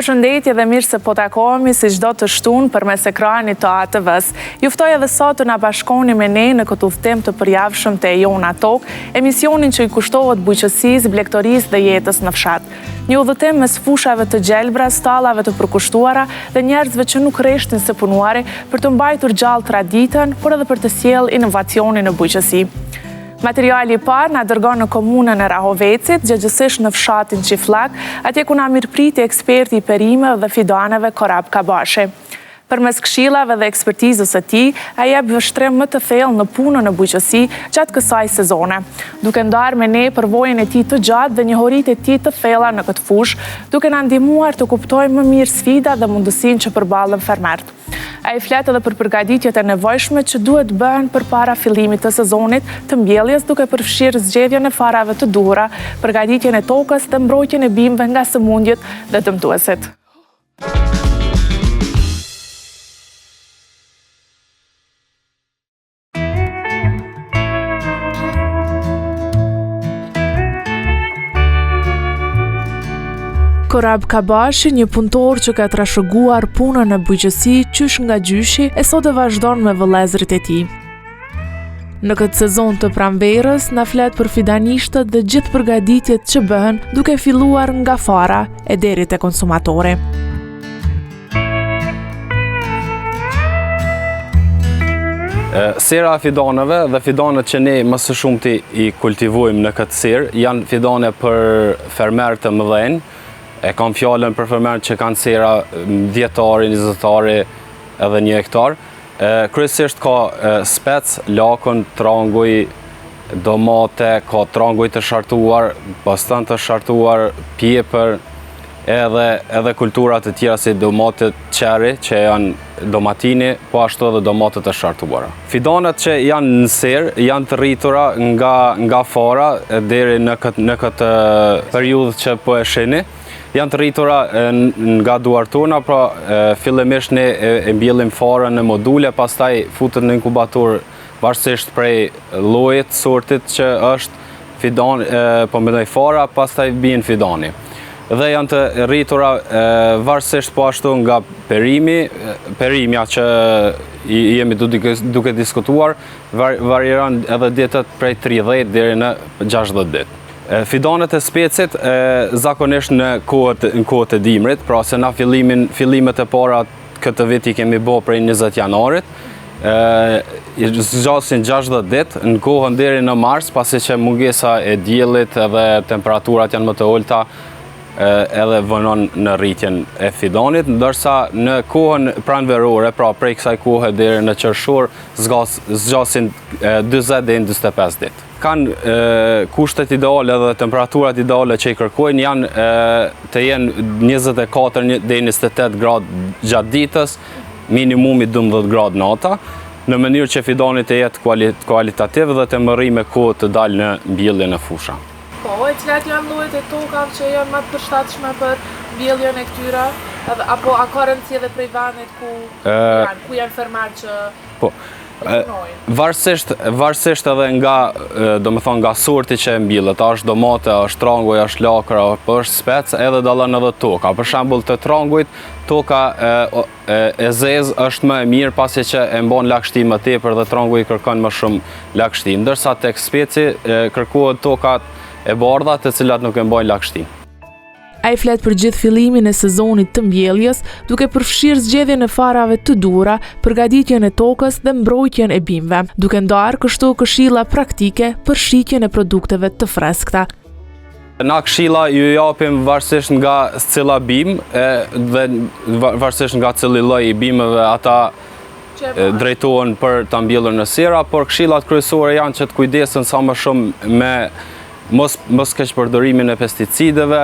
Përshëndetje dhe mirë se po takohemi si çdo të shtunë përmes ekranit të ATV-s. Ju ftoj edhe sot të na bashkoheni me ne në këtë udhëtim të përjavshëm te Jona Tok, emisionin që i kushtohet bujqësisë, blegtorisë dhe jetës në fshat. Një udhëtim mes fushave të gjelbra, stallave të përkushtuara dhe njerëzve që nuk rreshtin së punuari për të mbajtur gjallë traditën, por edhe për të sjellë inovacionin në bujqësi. Materiali i parë na dërgon në komunën e Rahovecit, gjëgjësisht në fshatin Qifllak, atje ku na mirëpriti eksperti i perimeve dhe fidaneve Korab Kabashi. Përmes këshillave dhe ekspertizës së tij, ai jep vështrim më të thellë në punën e bujqësi gjatë kësaj sezone, duke ndarë me ne përvojën e tij të gjatë dhe njohuritë e tij të thella në këtë fushë, duke na ndihmuar të kuptojmë më mirë sfidat dhe mundësinë që përballen fermerët. Ai flet edhe për përgatitjet e nevojshme që duhet bëhen përpara fillimit të sezonit të mbjelljes, duke përfshirë zgjedhjen e farave të duhura, përgatitjen e tokës dhe mbrojtjen e bimëve nga sëmundjet dhe dëmtuesit. Korab Kabashi, një punëtor që ka trashëguar punën në bujqësi qysh nga gjyshi, e sot e vazhdon me vëllezërit e tij. Në këtë sezon të pranverës, na flet për fidanishtet dhe gjithë përgatitjet që bëhen, duke filluar nga fara e deri te konsumatori. Sera e fidaneve dhe fidanet që ne më së shumti i kultivojmë në këtë serë janë fidane për fermerë të mëdhenj. E kam fjallën për fermerët që kanë sera 10 20 edhe 1 hektar. Kryesisht ka spec, lakon, tranguj, domate, ka tranguj të shartuar, bastan të shartuar, pjepër, edhe kulturat të tjera si domatet qeri, që janë domatini, po ashtu edhe domatet të shartuara. Fidanet që janë në serë, janë të rritura nga fara deri në këtë periudhë që po e shihni. Janë të rritura nga duartona, pra fillimisht ne e mbjellim farën në module, pastaj futet në inkubator varësisht prej llojit, sortit që është fidan, po mendoj fara, pastaj bien fidani. Dhe janë të rritura varësisht po ashtu nga perimja që jemi duke diskutuar, varieron edhe ditët prej 30 deri në 60 ditë. Fidanet e specit zakonisht në kohët e dimrit, pra se na fillimet e para këtë vit i kemi bë prej 20 janarit, zgjasin 60 ditë, në kohën deri në mars, pasi që mungesa e diellit edhe temperaturat janë më të ulta, edhe vënon në rritjen e fidanit, ndërsa në kohën pranverore, pra prej kësaj kohe deri në qershor, zgjasin 40 deri në 45 ditë. Kanë kushtet ideale dhe temperaturat ideale që i kërkojnë janë të jenë 24 deri 28 gradë gjatë ditës, minimumi 12 gradë nata, në mënyrë që fidani të jetë kualitativ dhe të mërri me kohë të dalë në mbjelljen e fusha. Po, e cilat janë llojet e tokave që janë më të përshtatshme për mbjelljen e këtyre, apo a ka rëndësi edhe prej vendit ku janë fermarë që Varsisht edhe nga sorti që e mbjellet, është domate, është tranguj, është lakër, apo është spec, edhe dallon edhe toka. Për shembull të trangujt, toka e zezë është më e mirë pasi që e mban lagështim më tepër dhe tranguj kërkon më shumë lagështim, ndërsa tek speci kërkohet tokat e bardha të cilat nuk e mbajnë lagështim. Ai flet për gjithë fillimin e sezonit të mbjelljes, duke përfshirë zgjedhjen e farave të duhura, përgatitjen e tokës dhe mbrojtjen e bimëve, duke ndarë kështu këshilla praktike për shitjen e produkteve të freskëta. Na këshilla ju japim varësisht nga cila bimë dhe varësisht nga cili lloj i bimëve ata drejtohen për ta mbjellur në sera, por këshillat kryesore janë që të kujdesen sa më shumë me mos keq përdorimin e pesticideve,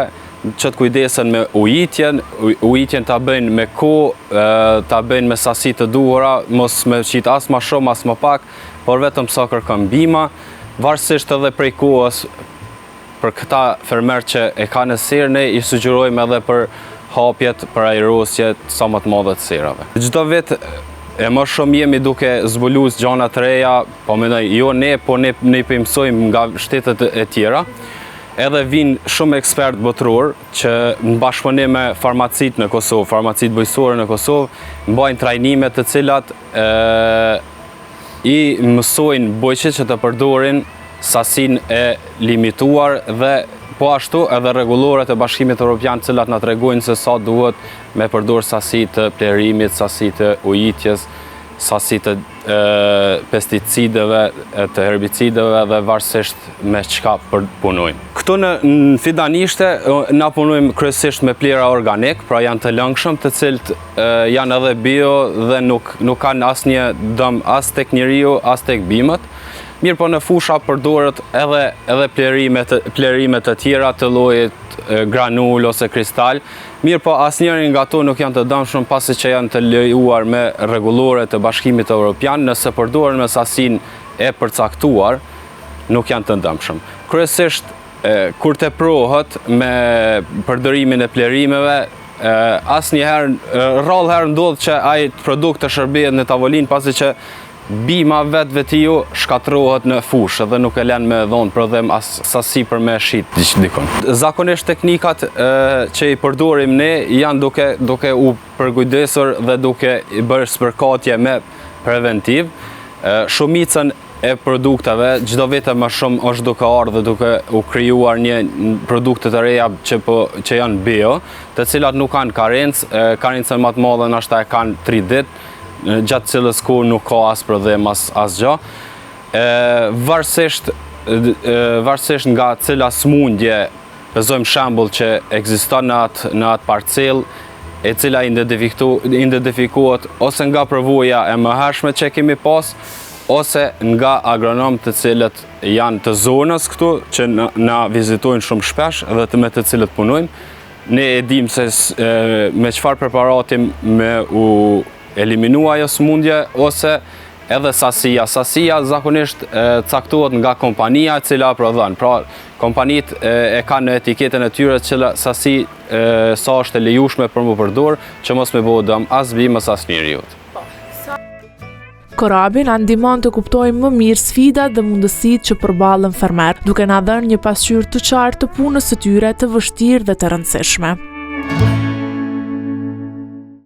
që të kujdesen me ujitjen ta bëjnë me kohë, ta bëjnë me sasi të duhura, mos me qit as më shumë as më pak, por vetëm sa kërkon bima, varësisht edhe prej kohës për këta fermerë që e kanë në serë, ne i sugjerojmë edhe për hapjet, për ajrosjet sa më të madhe të serave. Çdo vit e më shumë jemi duke zbuluar gjëra të reja, po mendoj jo ne, po ne mësojmë nga shtetet e tjera. edhe vinë shumë ekspert botror që në bashkëpunim me farmacit në Kosovë, farmacit bujësore në Kosovë, mbajnë trajnime të cilat i mësojnë bujqit që të përdorin sasin e limituar dhe po ashtu edhe rregulloret e Bashkimit Evropian cilat na tregojnë se sa duhet me përdor sasi të plerimit, sasi të ujitjes, sasi të pesticideve, të herbicideve dhe varësisht me çka punojmë. Këtu në fidanishte na punojmë kryesisht me plera organik, pra janë të lëngshëm, të cilët janë edhe bio dhe nuk kanë asnjë dëm as tek njeriu, as tek bimët. Mirë po në fusha përdoret edhe plerimet të tjera të llojit granul ose kristal. Mirë po asnjëri nga ato nuk janë të dëmshëm pasi që janë të lejuar me rregullore të Bashkimit Evropian, nëse përdoren me sasinë e përcaktuar, nuk janë të dëmshëm. Kryesisht kur teprohet me përdorimin e plerimeve, asnjëherë rrallëherë ndodh që ai produkt të shërbehet në tavolinë pasi që bima vetë shkatrohet në fushë dhe nuk e lënë me dhonë prodhem as sasi për me shit dikon. Zakonisht teknikat që i përdorim ne janë duke u përkujdesur dhe duke i bërë spërkatje me preventiv. Shumicën e produkteve, çdo vite më shumë është duke ardhur dhe duke u krijuar një produkte të reja që janë bio, të cilat nuk kanë karencën më të madhe ndoshta e kanë 3 ditë, gjatë cilës ku nuk ka as prodhem as gjë. Varësisht nga cila smundje, pëzojmë shembull që ekziston në atë parcel, e cila identifikohet ose nga përvoja e mëhershme që kemi pas, ose nga agronom të cilët janë të zonës këtu, që na vizitojnë shumë shpesh dhe me të cilët punojmë. Ne e dim se me çfarë preparati me u eliminua ajo smundje ose edhe sasia. Sasia zakonisht caktohet nga kompania e cila prodhon. Pra, kompanitë e kanë në etiketën e tyre që sasi sa është e lejueshme për më përdor, që mos me bëu dëm as bimës as njeriut. Korabi na ndihmon të kuptojmë më mirë sfidat dhe mundësitë që përballen fermerët, duke na dhënë një pasqyrë të qartë të punës së tyre të vështirë dhe të rëndësishme.